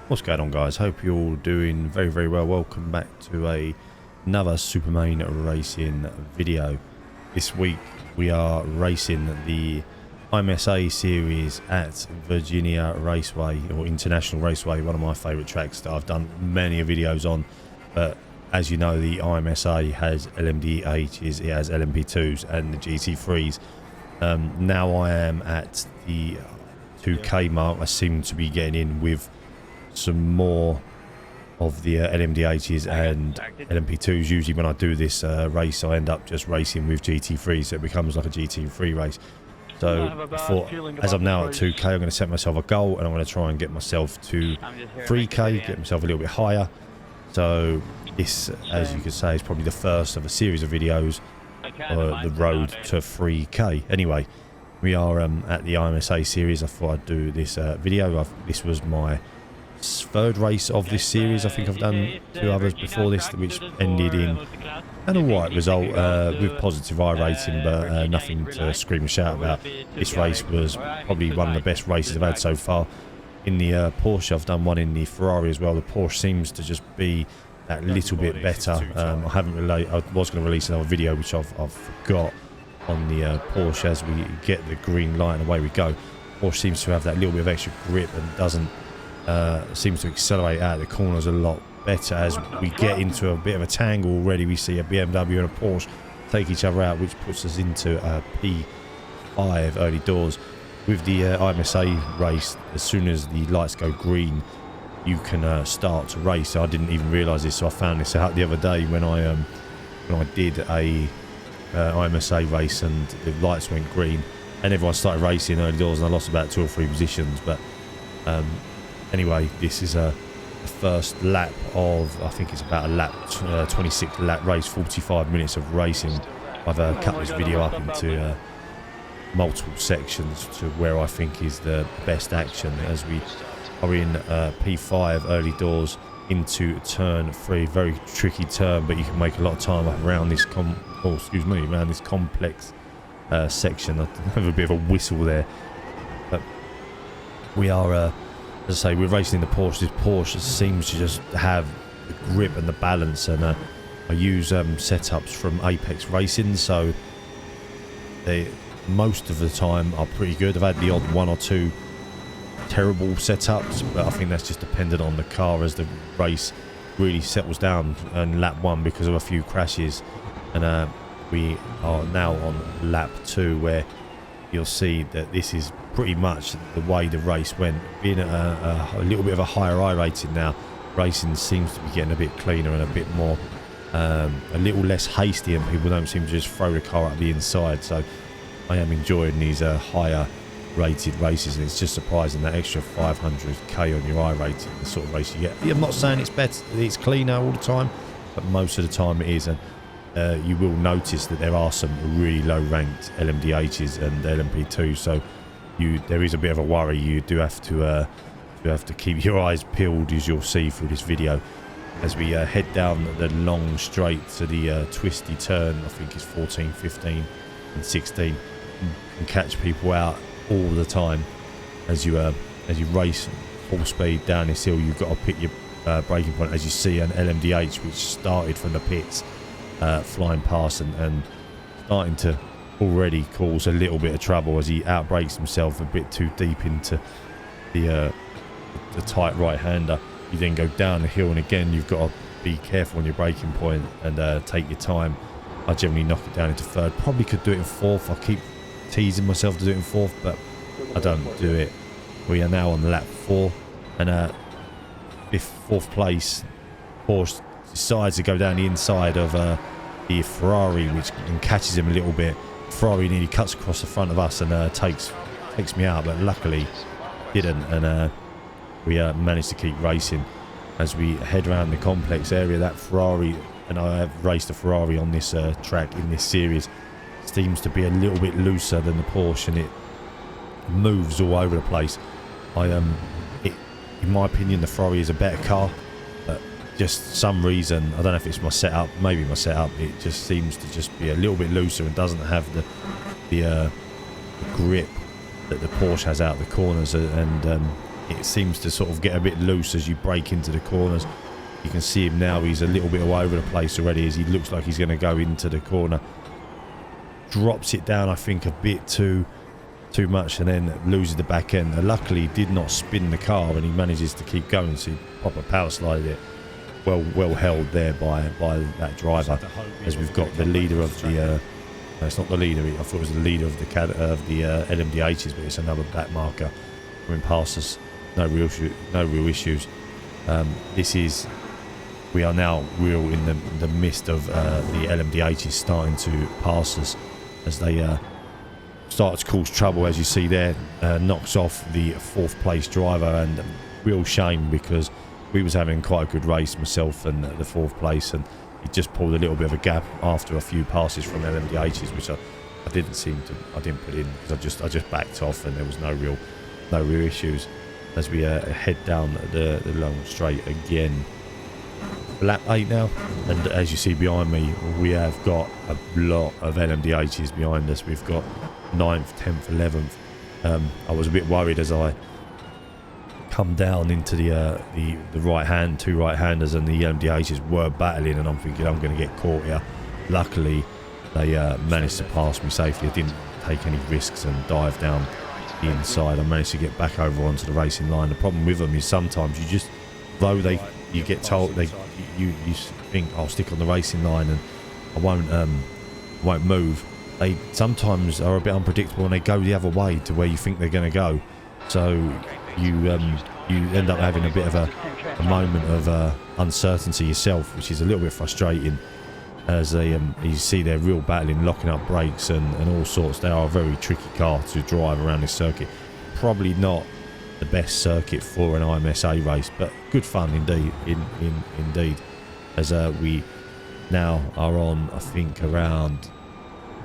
What's going on, guys? Hope you're all doing very well. Welcome back to another SuperMayne racing video. This week we are racing the IMSA series at Virginia Raceway, or International Raceway, one of my favourite tracks that I've done many videos on. But as you know, the IMSA has LMDHs, it has LMP2s and the GT3s. Now I am at the 2K mark. I seem to be getting in with some more of the LMDHs and LMP2s. Usually when I do this race, I end up just racing with GT3, so it becomes like a GT3 race. So as I'm now at 2K, I'm going to set myself a goal, and I'm going to try and get myself to 3K, get myself a little bit higher. So this, as you could say, is probably the first of a series of videos, the road to 3K. Anyway, we are at the IMSA series. I thought I'd do this video. This was my third race of this series. I think I've done two others before this, which ended in an alright result with positive iRating, but nothing to scream and shout about. This race was probably one of the best races I've had so far. In the Porsche, I've done one in the Ferrari as well. The Porsche seems to just be that little bit better. I was going to release another video, which I've forgot, on the Porsche as we get the green light and away we go. Porsche seems to have that little bit of extra grip and doesn't seems to accelerate out of the corners a lot better. As we get into a bit of a tangle already, we see a BMW and a Porsche take each other out, which puts us into a P5 early doors. With the IMSA race, as soon as the lights go green, you can start to race. So I didn't even realise this, so I found this out the other day when I did a IMSA race and the lights went green and everyone started racing early doors, and I lost about 2 or 3 positions. But anyway, this is the first lap of, I think it's about a lap, 26 lap race, 45 minutes of racing. I've cut this video up into multiple sections to where I think is the best action, as we are in P5 early doors into turn 3. Very tricky turn, but you can make a lot of time up around this around this complex section. I have a bit of a whistle there, but we are as I say, we're racing in the Porsche. This Porsche seems to just have the grip and the balance, and I use setups from Apex Racing, so they most of the time are pretty good. I've had the odd 1 or 2 terrible setups, but I think that's just dependent on the car as the race really settles down in lap 1 because of a few crashes. And we are now on lap 2, where you'll see that this is pretty much the way the race went. Being at a little bit of a higher iRating now, racing seems to be getting a bit cleaner and a bit more a little less hasty, and people don't seem to just throw the car up the inside. So I am enjoying these higher rated races, and it's just surprising that extra 500k on your iRating, the sort of race you get. I'm not saying it's better, it's cleaner all the time, but most of the time it is. And you will notice that there are some really low ranked LMDHs and LMP2s, so there is a bit of a worry. You do have to keep your eyes peeled, as you'll see through this video, as we head down the long straight to the twisty turn. I think it's 14, 15 and 16, and catch people out all the time as you race full speed down this hill. You've got to pick your braking point, as you see an LMDH which started from the pits flying past and starting to already cause a little bit of trouble as he outbrakes himself a bit too deep into the tight right-hander. You then go down the hill, and again you've got to be careful on your braking point and take your time. I generally knock it down into 3rd. Probably could do it in 4th. I keep teasing myself to do it in 4th, but I don't do it. We are now on lap 4, and 4th place, Porsche decides to go down the inside of the Ferrari, which catches him a little bit. Ferrari nearly cuts across the front of us and takes me out, but luckily didn't, and we managed to keep racing as we head around the complex area. That Ferrari, and I have raced a Ferrari on this track in this series, seems to be a little bit looser than the Porsche, and it moves all over the place. In my opinion, the Ferrari is a better car, but just some reason, I don't know if it's my setup, maybe my setup, it just seems to just be a little bit looser and doesn't have the grip that the Porsche has out the corners, and it seems to sort of get a bit loose as you break into the corners. You can see him now, he's a little bit all over the place already as he looks like he's going to go into the corner. Drops it down, I think, a bit too much, and then loses the back end. Luckily, he did not spin the car and he manages to keep going, so he proper power slided it. Well held there by that driver, as we've got the leader of the... no, it's not the leader, I thought it was the leader of the LMDHs, but it's another black marker coming past us. No real issues. We are now real in the midst of the LMDHs starting to pass us as they start to cause trouble, as you see there. Knocks off the 4th place driver, and real shame because we was having quite a good race, myself and the 4th place, and he just pulled a little bit of a gap after a few passes from LMDHs, which I didn't put in because I just backed off, and there was no real issues as we head down the long straight again. Lap 8 now, and as you see behind me, we have got a lot of LMDHs behind us. We've got 9th, 10th, 11th. I was a bit worried as I come down into the right hand, 2 right-handers, and the LMDHs were battling, and I'm thinking I'm going to get caught here. Luckily, they managed to pass me safely. I didn't take any risks and dive down the inside. I managed to get back over onto the racing line. The problem with them is sometimes you just, though you get told you think I'll stick on the racing line and I won't move. They sometimes are a bit unpredictable and they go the other way to where you think they're going to go. So you end up having a bit of a moment of uncertainty yourself, which is a little bit frustrating. As you see they're real battling, locking up brakes and all sorts. They are a very tricky car to drive around this circuit. Probably not the best circuit for an IMSA race, but good fun indeed. Indeed, as we now are on, I think, around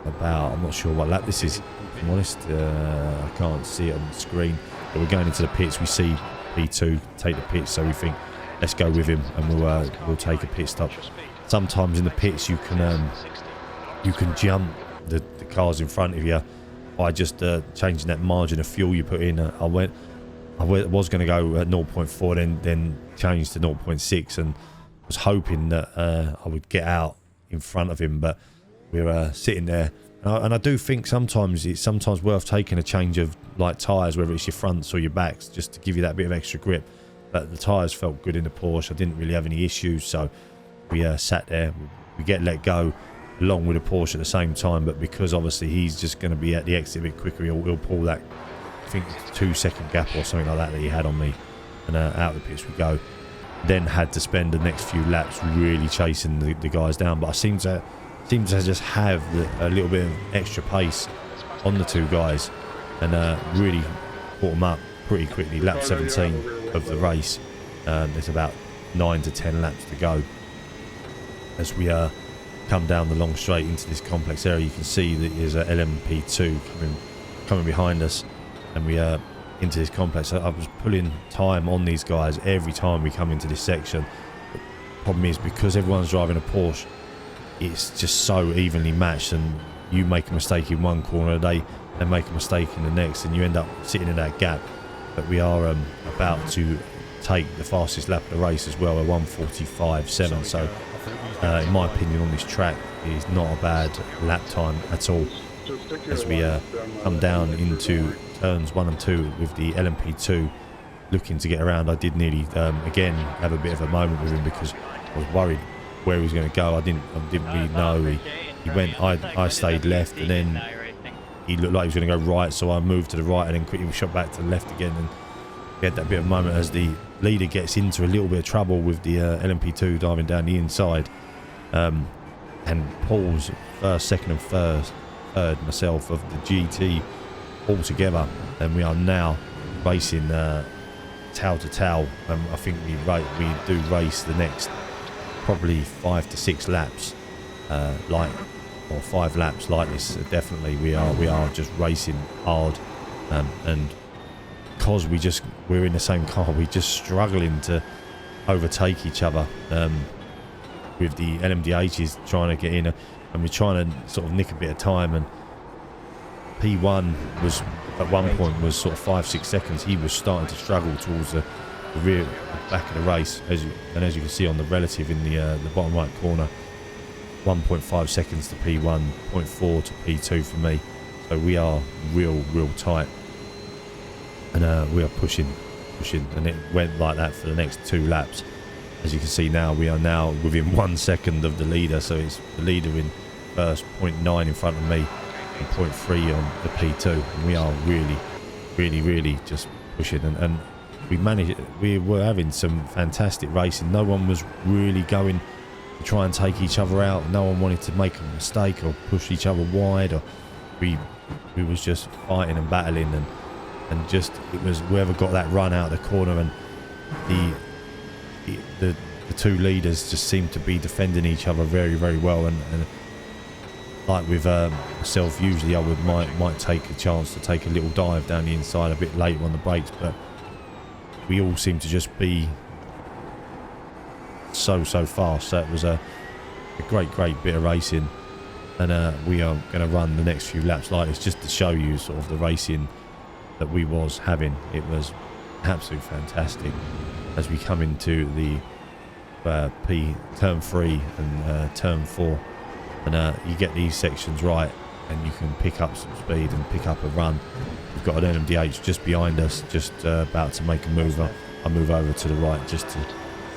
about, I'm not sure what lap this is, if I'm honest. I can't see it on the screen, but we're going into the pits. We see P2 take the pits, so we think let's go with him and we'll take a pit stop. Sometimes in the pits you can jump the cars in front of you by just changing that margin of fuel you put in. I was going to go at 0.4, then changed to 0.6, and was hoping that I would get out in front of him, but we're sitting there, and I do think sometimes it's worth taking a change of like tyres, whether it's your fronts or your backs, just to give you that bit of extra grip. But the tyres felt good in the Porsche. I didn't really have any issues, so we sat there. We get let go along with the Porsche at the same time, but because obviously he's just going to be at the exit a bit quicker, he'll pull that, I think, 2-second gap or something like that he had on me, and out of the pits we go. Then had to spend the next few laps really chasing the guys down, but I seem to just have a little bit of extra pace on the 2 guys, and really caught them up pretty quickly. Lap 17 of the race. There's about 9 to 10 laps to go as we come down the long straight into this complex area. You can see that there's a LMP2 coming behind us, and we into this complex. So I was pulling time on these guys every time we come into this section. The problem is, because everyone's driving a Porsche, it's just so evenly matched, and you make a mistake in one corner, they make a mistake in the next, and you end up sitting in that gap. But we are about to take the fastest lap of the race as well, a 1:45.7. So in my opinion, on this track, is not a bad lap time at all. As we come down into turns 1 and 2 with the LMP2 looking to get around. I did nearly again have a bit of a moment with him because I was worried where he was going to go. I didn't really know. He went. I stayed left, and then he looked like he was going to go right, so I moved to the right and then quickly shot back to the left again, and we had that bit of moment as the leader gets into a little bit of trouble with the LMP2 diving down the inside, and pulls first, second and third myself of the GT all together, and we are now racing tail to tail. I think we do race the next probably 5 to 6 laps, or 5 laps like this. Definitely we are just racing hard, and because we're in the same car, we're just struggling to overtake each other, with the LMDHs trying to get in, and we're trying to sort of nick a bit of time, and P1 was at one point was sort of 5-6 seconds. He was starting to struggle towards the back of the race, as you can see on the relative in the bottom right corner. 1.5 seconds to P1, 0.4 to P2 for me. So we are real tight, and we are pushing, and it went like that for the next 2 laps. As you can see now, we are now within 1 second of the leader. So it's the leader in first, 0.9 in front of me, and 0.3 on the P2. And we are really just pushing, and we managed it. We were having some fantastic racing. No one was really going to try and take each other out. No one wanted to make a mistake or push each other wide, or we was just fighting and battling, and just it was whoever got that run out of the corner, and the 2 leaders just seemed to be defending each other very well, and like with myself, usually I might take a chance to take a little dive down the inside a bit later on the brakes, but we all seem to just be so fast. So it was a great bit of racing, and we are going to run the next few laps like this just to show you sort of the racing that we was having. It was absolutely fantastic as we come into the turn 3 and turn 4, and you get these sections right, and you can pick up some speed and pick up a run. We've got an LMDH just behind us, just about to make a move. I move over to the right just to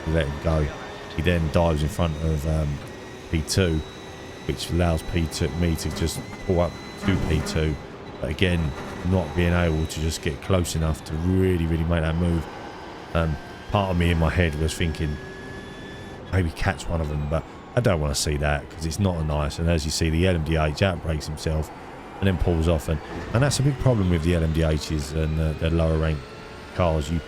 let him go. He then dives in front of P2, which allows me to just pull up to P2. But again, not being able to just get close enough to really make that move. Part of me in my head was thinking maybe catch one of them, but I don't want to see that because it's not nice. And as you see, the LMDH outbrakes himself and then pulls off, and that's a big problem with the LMDHs and the lower rank cars. You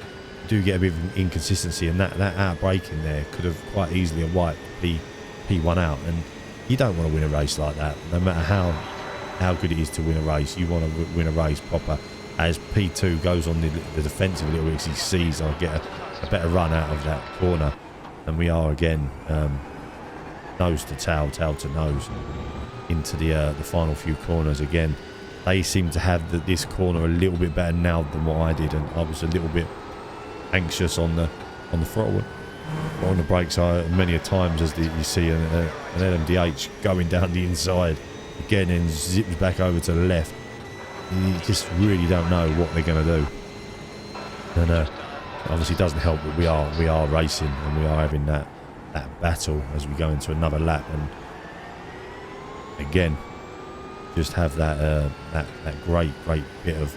do get a bit of inconsistency, and that outbraking there could have quite easily wiped P1 out, and you don't want to win a race like that. No matter how good it is to win a race, you want to win a race proper. As P2 goes on the defensive a little bit, he sees I'll get a better run out of that corner, and we are again nose to tail to nose into the final few corners. Again, they seem to have this corner a little bit better now than what I did, and I was a little bit anxious on the throttle, on the brakes. Many a times as you see an LMDH going down the inside again and zips back over to the left. You just really don't know what they're going to do, and obviously it doesn't help that we are racing, and we are having that battle as we go into another lap, and again just have that great bit of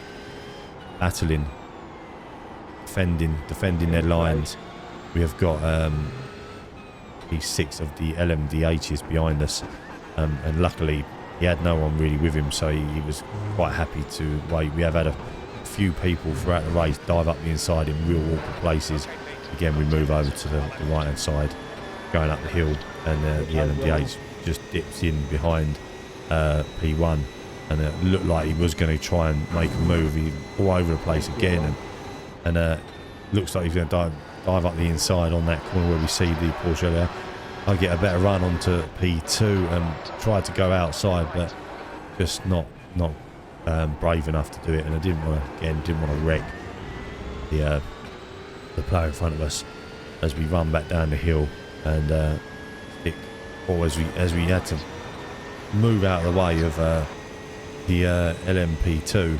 battling, defending their lines. We have got these 6 of the LMDHs behind us, and luckily he had no one really with him, so he was quite happy to wait. We have had a few people throughout the race dive up the inside in real awkward places. Again, we move over to the right hand side going up the hill, and the LMDH just dips in behind P1, and it looked like he was going to try and make a move. He all over the place again, and looks like he's going to dive up the inside on that corner where we see the Porsche there. I get a better run onto P2 and tried to go outside, but just not brave enough to do it, and I didn't want to wreck the player in front of us as we run back down the hill, and as we had to move out of the way of the LMP2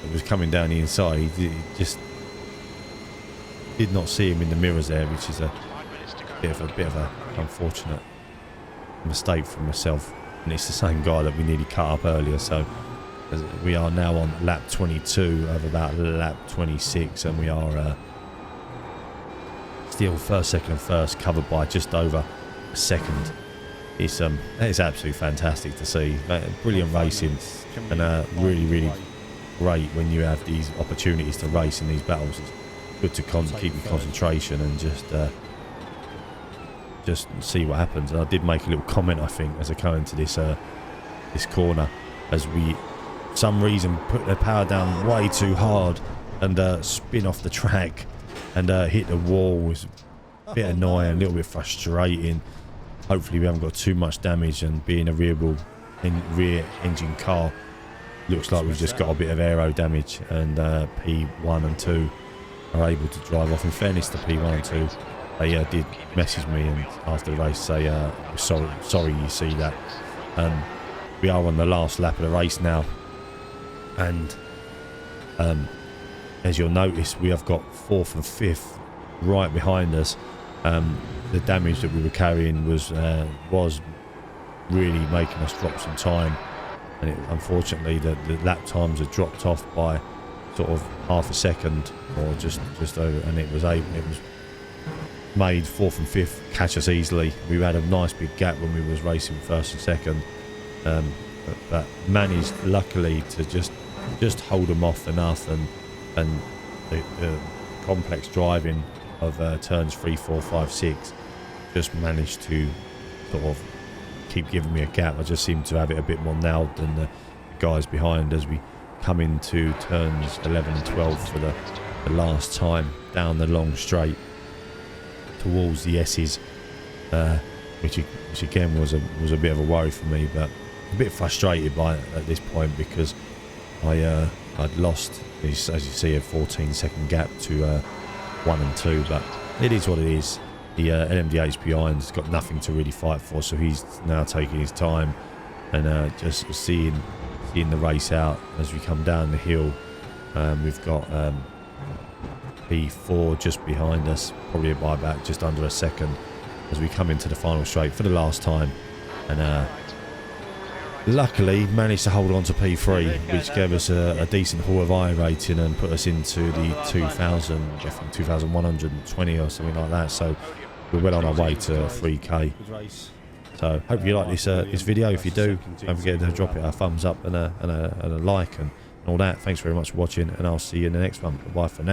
that was coming down the inside. He just did not see him in the mirrors there, which is a bit of a unfortunate mistake from myself, and it's the same guy that we nearly cut up earlier. So we are now on lap 22 of about lap 26, and we are still first, second and first, covered by just over a second. It's absolutely fantastic to see. Brilliant racing, and really great when you have these opportunities to race in these battles. It's good to keep your concentration and just see what happens. And I did make a little comment, I think, as I go into this corner, as we for some reason put the power down way too hard and spin off the track and hit the wall. It was a bit annoying, a little bit frustrating. Hopefully we haven't got too much damage, and being a rear engine car, looks like we've just got a bit of aero damage, and P1 and 2 are able to drive off. In fairness to P1 and 2, they did message me and after the race say, sorry you see that. We are on the last lap of the race now, and as you'll notice, we have got 4th and 5th right behind us. The damage that we were carrying was really making us drop some time, and unfortunately the lap times had dropped off by sort of half a second or just over, and it was made 4th and 5th catch us easily. We had a nice big gap when we was racing 1st and 2nd, but managed luckily to just hold them off enough, and the complex driving of turns 3, 4, 5, 6 just managed to sort of keep giving me a gap. I just seem to have it a bit more nailed than the guys behind as we come into turns 11 and 12 for the last time down the long straight towards the S's, which again was a bit of a worry for me, but a bit frustrated by it at this point because I'd lost, as you see, a 14-second gap to 1 and 2, but it is what it is. The LMDH behind's got nothing to really fight for, so he's now taking his time and just seeing the race out as we come down the hill. We've got P4 just behind us, probably by about just under a second as we come into the final straight for the last time, and luckily managed to hold on to P3, which gave us a decent haul of iRating and put us into the 2120 or something like that. So we're well on our way to 3k. So hope you like this video. If you do, don't forget to drop it a thumbs up and a like and all that. Thanks very much for watching, and I'll see you in the next one. Bye for now.